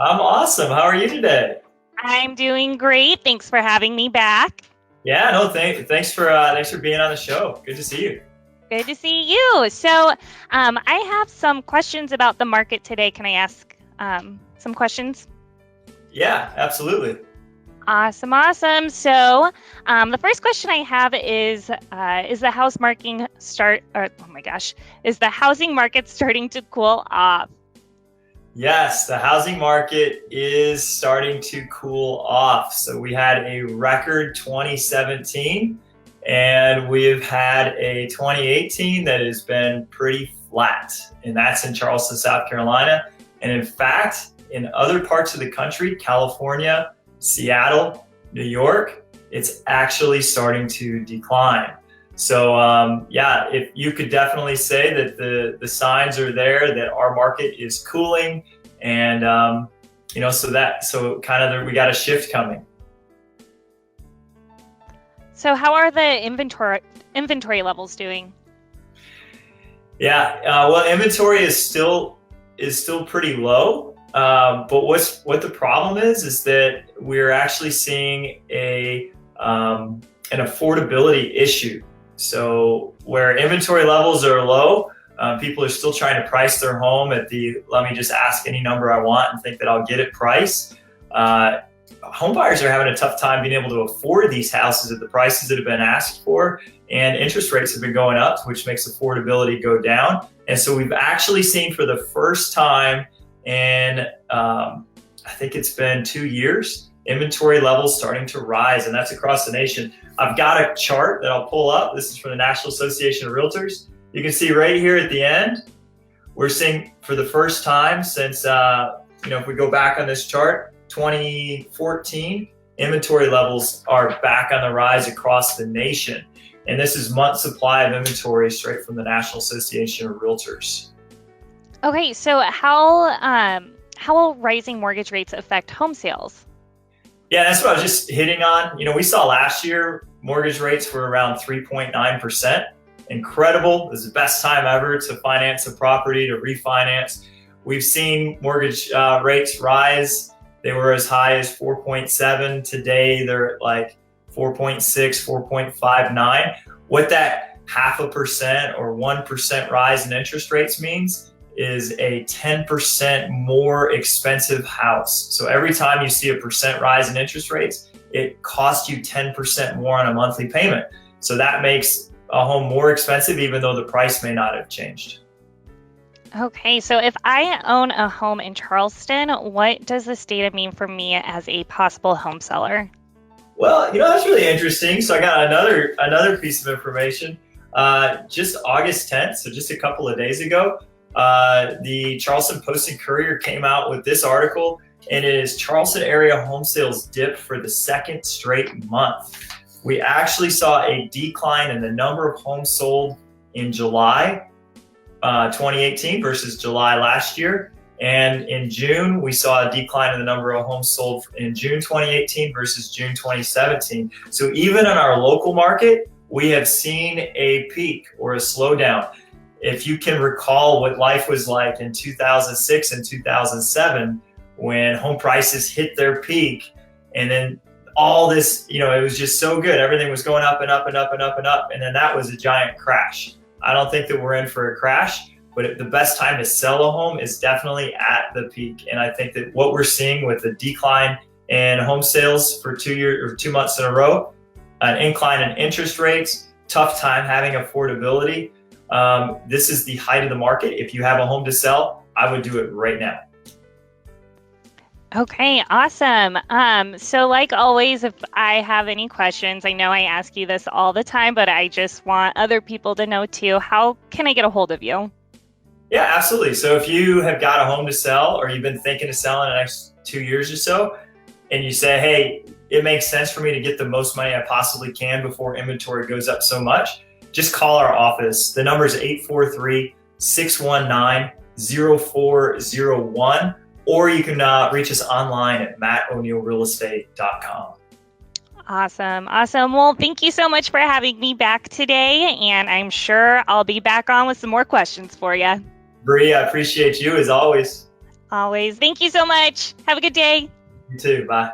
I'm awesome. How are you today? I'm doing great. Thanks for having me back. Yeah, no, thanks for being on the show. Good to see you. Good to see you. I have some questions about the market today. Can I ask some questions? Yeah, absolutely. Awesome, awesome. The first question I have is the house marking start? Or, oh my gosh, is the housing market starting to cool off? Yes, the housing market is starting to cool off. So we had a record 2017 and we've had a 2018 that has been pretty flat. And that's in Charleston, South Carolina. And in fact, in other parts of the country, California, Seattle, New York, it's actually starting to decline. So if you could definitely say that the signs are there that our market is cooling, and we got a shift coming. So how are the inventory levels doing? Yeah, well, inventory is still pretty low. But what the problem is that we're actually seeing an affordability issue. So where inventory levels are low, people are still trying to price their home at the let me just ask any number I want and think that I'll get it price. Home buyers are having a tough time being able to afford these houses at the prices that have been asked for, and interest rates have been going up, which makes affordability go down. And so we've actually seen for the first time in I think it's been 2 years, inventory levels starting to rise, and that's across the nation. I've got a chart that I'll pull up. This is from the National Association of Realtors. You can see right here at the end, we're seeing for the first time since, if we go back on this chart, 2014, inventory levels are back on the rise across the nation. And this is month supply of inventory straight from the National Association of Realtors. Okay, so how will rising mortgage rates affect home sales? Yeah, that's what I was just hitting on. We saw last year mortgage rates were around 3.9%. Incredible. It was the best time ever to finance a property, to refinance. We've seen mortgage rates rise. They were as high as 4.7. Today, they're at like 4.6, 4.59. What that 0.5% or 1% rise in interest rates means is a 10% more expensive house. So every time you see a percent rise in interest rates, it costs you 10% more on a monthly payment. So that makes a home more expensive, even though the price may not have changed. Okay, so if I own a home in Charleston, what does this data mean for me as a possible home seller? Well, that's really interesting. So I got another piece of information. Just August 10th, so just a couple of days ago, the Charleston Post and Courier came out with this article, and it is Charleston area home sales dipped for the second straight month. We actually saw a decline in the number of homes sold in July 2018 versus July last year. And in June, we saw a decline in the number of homes sold in June 2018 versus June 2017. So even in our local market, we have seen a peak or a slowdown. If you can recall what life was like in 2006 and 2007, when home prices hit their peak, and then all this, it was just so good. Everything was going up and up and up and up and up. And then that was a giant crash. I don't think that we're in for a crash, but the best time to sell a home is definitely at the peak. And I think that what we're seeing with the decline in home sales for 2 years or 2 months in a row, an incline in interest rates, tough time having affordability. This is the height of the market. If you have a home to sell, I would do it right now. Okay, awesome. So like always, if I have any questions, I know I ask you this all the time, but I just want other people to know too. How can I get a hold of you? Yeah, absolutely. So if you have got a home to sell, or you've been thinking of selling in the next 2 years or so, and you say, hey, it makes sense for me to get the most money I possibly can before inventory goes up so much, just call our office. The number is 843-619-0401, or you can reach us online at mattoneillrealestate.com. Awesome. Awesome. Well, thank you so much for having me back today, and I'm sure I'll be back on with some more questions for you. Bree, I appreciate you as always. Always. Thank you so much. Have a good day. You too. Bye.